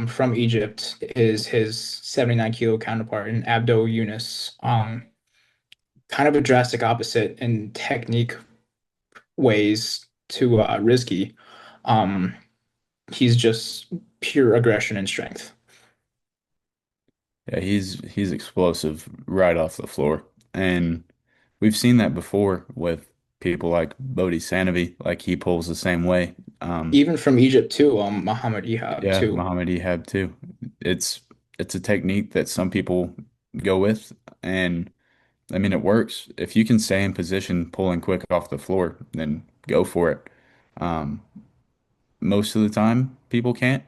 from Egypt is his 79 kilo counterpart in Abdo Yunus. Kind of a drastic opposite in technique ways to Rizky. Um, he's just pure aggression and strength. Yeah, he's explosive right off the floor. And we've seen that before with people like Bodhi Sanovi, like he pulls the same way. Even from Egypt too, Muhammad Ihab Yeah, too. Muhammad Ehab too. It's it's a technique that some people go with, and I mean it works. If you can stay in position pulling quick off the floor, then go for it. Um, Most of the time, people can't.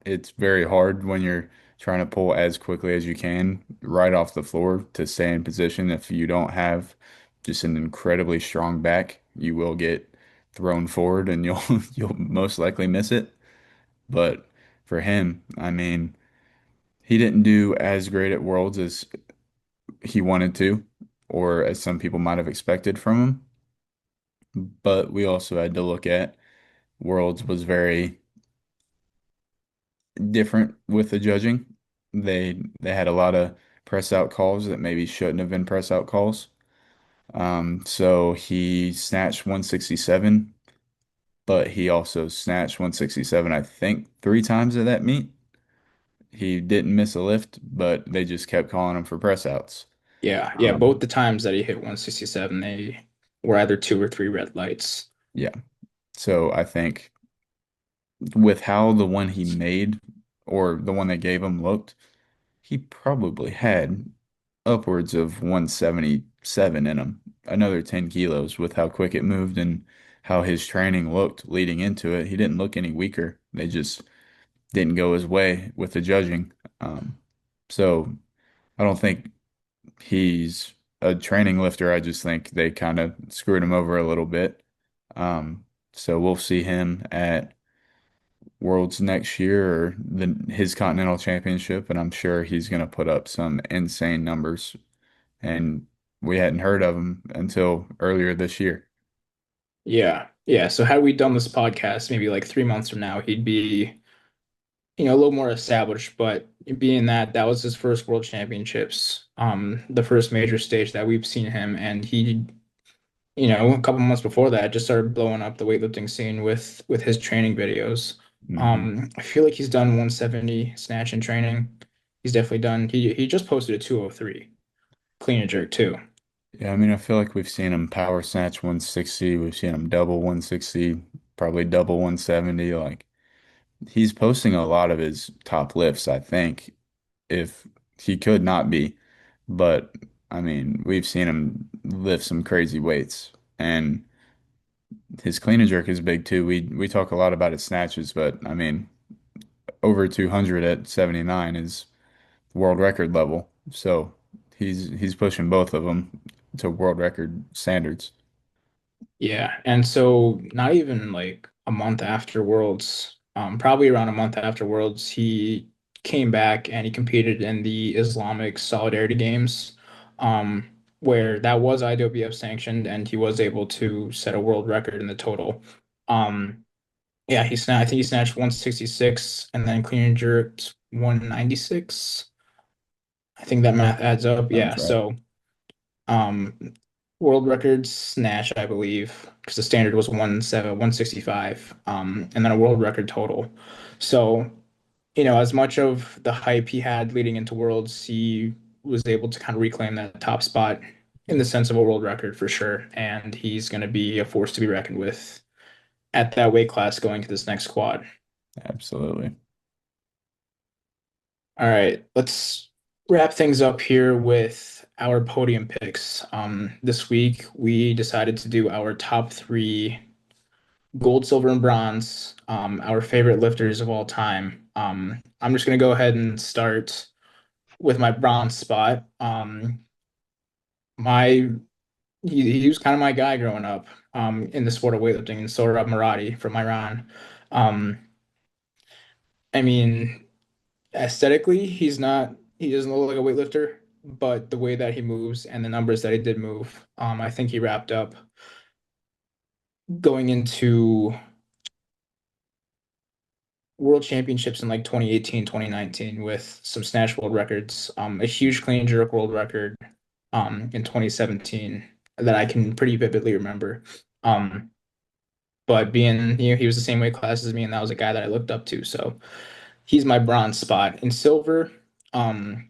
It's very hard when you're trying to pull as quickly as you can right off the floor to stay in position. If you don't have just an incredibly strong back, you will get thrown forward and you'll you'll most likely miss it. But for him, I mean, he didn't do as great at Worlds as he wanted to, or as some people might have expected from him. But we also had to look at Worlds was very different with the judging. They had a lot of press out calls that maybe shouldn't have been press out calls. So he snatched 167, but he also snatched 167, I think, three times at that meet. He didn't miss a lift, but they just kept calling him for press outs. Yeah, yeah. Both Um, the times that he hit 167, they were either two or three red lights. yeah. So I think with how the one he made or the one they gave him looked, he probably had upwards of 177 in him, another 10 kilos with how quick it moved and how his training looked leading into it. He didn't look any weaker. They just didn't go his way with the judging. Um, so I don't think he's a training lifter. I just think they kind of screwed him over a little bit. So we'll see him at Worlds next year or his Continental Championship, and I'm sure he's going to put up some insane numbers. And we hadn't heard of him until earlier this year. Yeah, yeah. So had we done this podcast maybe like 3 months from now, he'd be, a little more established. But being that that was his first world championships, the first major stage that we've seen him, and he, a couple months before that, just started blowing up the weightlifting scene with his training videos. Hmm. I feel like he's done 170 snatch in training. He's definitely done. He just posted a 203 clean and jerk too. Yeah, I mean, I feel like we've seen him power snatch 160. We've seen him double 160, probably double 170. Like he's posting a lot of his top lifts, I think, if he could not be. But I mean, we've seen him lift some crazy weights, and his clean and jerk is big too. We talk a lot about his snatches, but I mean, over 200 at 79 is world record level. So he's pushing both of them to world record standards. Yeah, and so not even like a month after Worlds, probably around a month after Worlds, he came back and he competed in the Islamic Solidarity Games, um, where that was IWF sanctioned, and he was able to set a world record in the total. Um, yeah, I think he snatched 166 and then clean and jerked 196. I think that math adds up. Yeah, Sounds right. so. Um, world record snatch, I believe, because the standard was 165, and then a world record total. So, as much of the hype he had leading into Worlds, he was able to kind of reclaim that top spot in Yeah, the sense of a world record for sure. And he's going to be a force to be reckoned with at that weight class going to this next quad. absolutely. All right, let's wrap things up here with our podium picks. This week we decided to do our top three gold, silver, and bronze, our favorite lifters of all time. I'm just gonna go ahead and start with my bronze spot. My he was kind of my guy growing up, in the sport of weightlifting, and Saurabh Maradi from Iran. Um, I mean, aesthetically, he doesn't look like a weightlifter, but the way that he moves and the numbers that he did move, I think he wrapped up going into world championships in like 2018, 2019 with some snatch world records, a huge clean and jerk world record, in 2017 that I can pretty vividly remember. Um, but being, he was the same weight class as me, and that was a guy that I looked up to. So he's my bronze spot. In silver, um,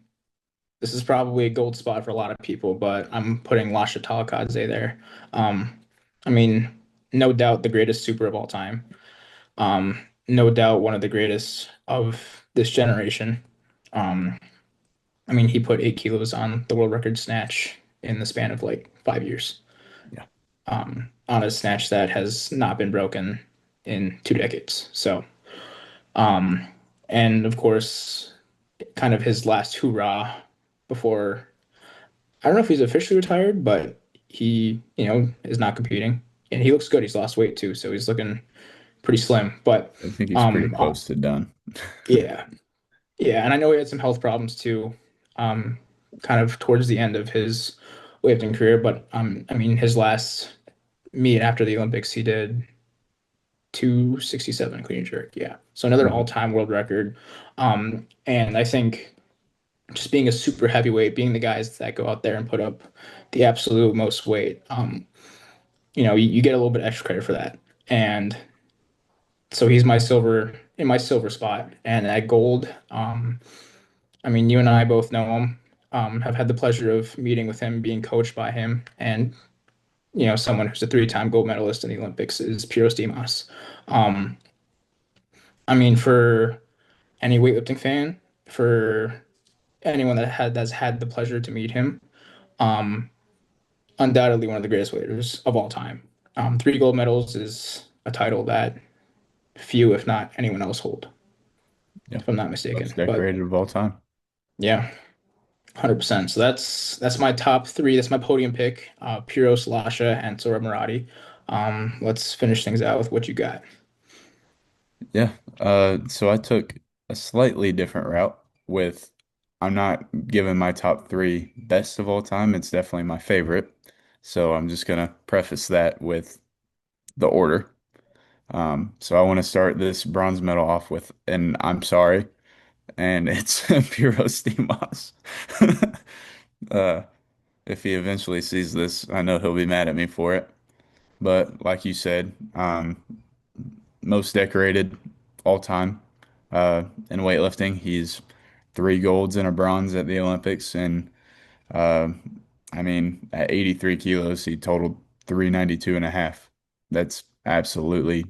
this is probably a gold spot for a lot of people, but I'm putting Lasha Talakadze there. Um, I mean, no doubt the greatest super of all time. No doubt one of the greatest of this generation. Um, I mean, he put 8 kilos on the world record snatch in the span of like 5 years, Yeah, on a snatch that has not been broken in 2 decades. So, um, and of course, kind of his last hoorah before, I don't know if he's officially retired, but he, is not competing. And he looks good. He's lost weight too, so he's looking pretty slim. But I think he's pretty um, uh, close to done. yeah, yeah, and I know he had some health problems too, um, kind of towards the end of his weightlifting career. But I mean, his last meet after the Olympics, he did 267 clean and jerk. Yeah, so another Mhm. all-time world record. And I think just being a super heavyweight, being the guys that go out there and put up the absolute most weight, you get a little bit extra credit for that. And so he's my silver in my silver spot. And at gold, I mean, you and I both know him, have had the pleasure of meeting with him, being coached by him, and someone who's a three-time gold medalist in the Olympics is Piros Dimas. Um, I mean, for any weightlifting fan, for anyone that's had the pleasure to meet him, um, undoubtedly one of the greatest weighters of all time. Three gold medals is a title that few, if not anyone else, hold, Yeah, if I'm not most mistaken. But decorated of all time. yeah, 100%. So that's my top three. That's my podium pick. Piros, Lasha, and Sora Maradi. Let's finish things out with what you got. Yeah. So I took a slightly different route with I'm not giving my top three best of all time. It's definitely my favorite. So I'm just gonna preface that with the order. So I want to start this bronze medal off with an I'm sorry, and it's Piros Dimas. Uh, if he eventually sees this, I know he'll be mad at me for it. But like you said, most decorated all time in weightlifting. He's three golds and a bronze at the Olympics. And uh, I mean, at 83 kilos, he totaled 392 and a half. That's absolutely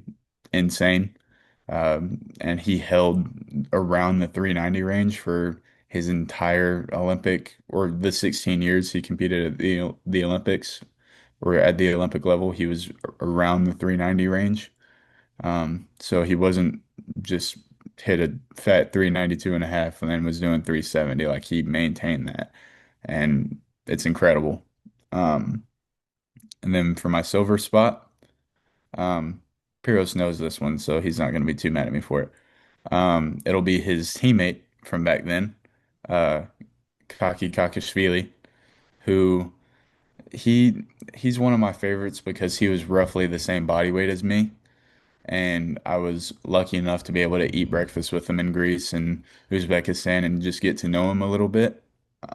insane. And he held around the 390 range for his entire Olympic or the 16 years he competed at the Olympics or at the Olympic level. He was around the 390 range. So he wasn't just hit a fat 392 and a half and then was doing 370. Like he maintained that. And it's incredible. Um, and then for my silver spot. Um, Piros knows this one, so he's not going to be too mad at me for it. It'll be his teammate from back then, uh, Kaki Kakashvili, who he he's one of my favorites because he was roughly the same body weight as me, and I was lucky enough to be able to eat breakfast with him in Greece and Uzbekistan and just get to know him a little bit.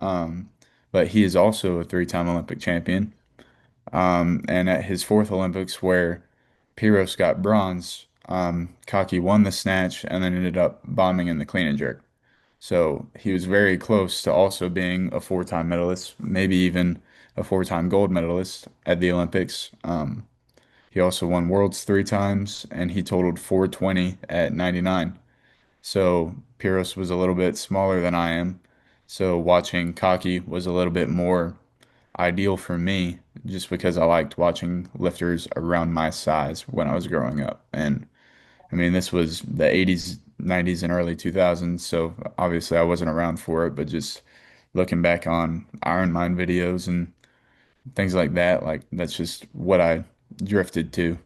Um, but he is also a three-time Olympic champion. And at his fourth Olympics, where Piros got bronze, Kaki won the snatch and then ended up bombing in the clean and jerk. So he was very close to also being a four-time medalist, maybe even a four-time gold medalist at the Olympics. He also won Worlds three times, and he totaled 420 at 99. So Piros was a little bit smaller than I am. So watching Kaki was a little bit more ideal for me just because I liked watching lifters around my size when I was growing up. And I mean, this was the 80s, 90s, and early 2000s. So obviously I wasn't around for it, but just looking back on Iron Mind videos and things like that, like that's just what I drifted to.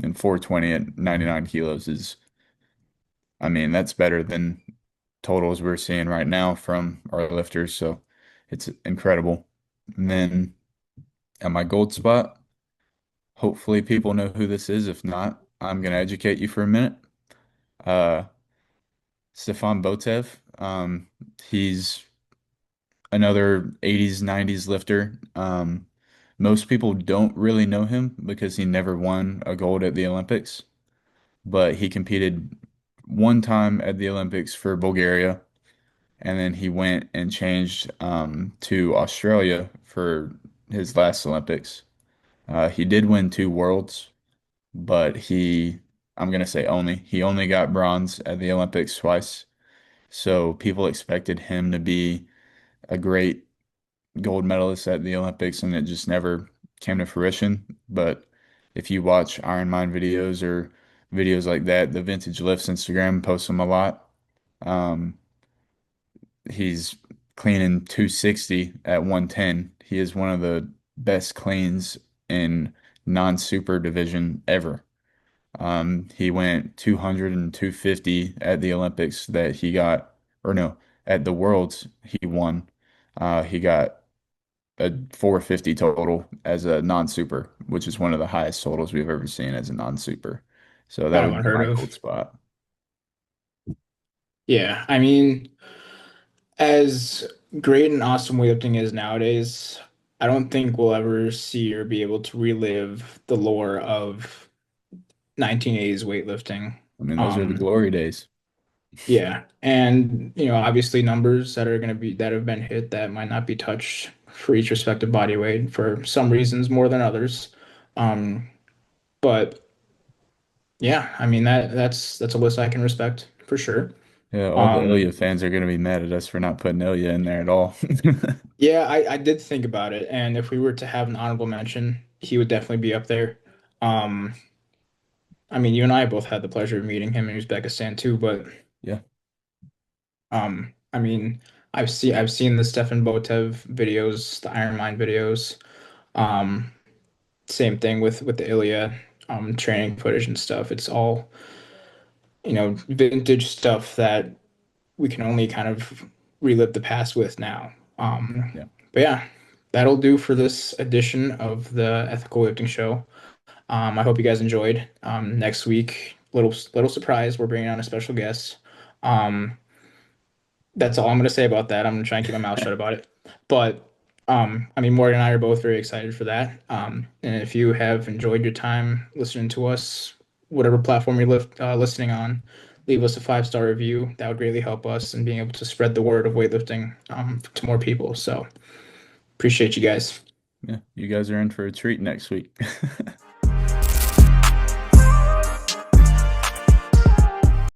And 420 at 99 kilos is, I mean, that's better than totals we're seeing right now from our lifters. So it's incredible. And then at my gold spot, hopefully people know who this is. If not, I'm going to educate you for a minute. Uh, Stefan Botev. He's another 80s, 90s lifter. Most people don't really know him because he never won a gold at the Olympics, but he competed one time at the Olympics for Bulgaria, and then he went and changed to Australia for his last Olympics. He did win two worlds, but I'm gonna say he only got bronze at the Olympics twice. So people expected him to be a great gold medalist at the Olympics, and it just never came to fruition. But if you watch Iron Mind videos or videos like that, the Vintage Lifts Instagram posts them a lot. Um, he's cleaning 260 at 110. He is one of the best cleans in non-super division ever. He went 200 and 250 at the Olympics that he got, or no, at the Worlds he won. He got a 450 total as a non-super, which is one of the highest totals we've ever seen as a non-super. So that Kind of would be unheard my of. gold spot. Yeah, I mean, as great and awesome weightlifting is nowadays, I don't think we'll ever see or be able to relive the lore of 1980s weightlifting. I mean, those are the Um, glory days. yeah, and obviously numbers that are going to be that have been hit that might not be touched for each respective body weight for some reasons more than others. Um, but yeah, I mean that's a list I can respect for sure. Yeah, all the Um, Ilya fans are going to be mad at us for not putting Ilya in there at all. Yeah, I did think about it, and if we were to have an honorable mention, he would definitely be up there. Um, I mean, you and I both had the pleasure of meeting him in Uzbekistan too, but Yeah, I mean, I've seen the Stefan Botev videos, the Iron Mind videos. Um, Same thing with the Ilya training footage and stuff. It's all, vintage stuff that we can only kind of relive the past with now. yeah, But yeah, that'll do for this edition of the Ethical Lifting Show. I hope you guys enjoyed. Next week, little surprise, we're bringing on a special guest. Um, that's all I'm gonna say about that. I'm gonna try and keep my mouth shut about it. But I mean, Morgan and I are both very excited for that. And if you have enjoyed your time listening to us, whatever platform you're listening on, leave us a 5-star review. That would greatly help us in being able to spread the word of weightlifting to more people. So appreciate you guys. yeah. You guys are in for a treat next week.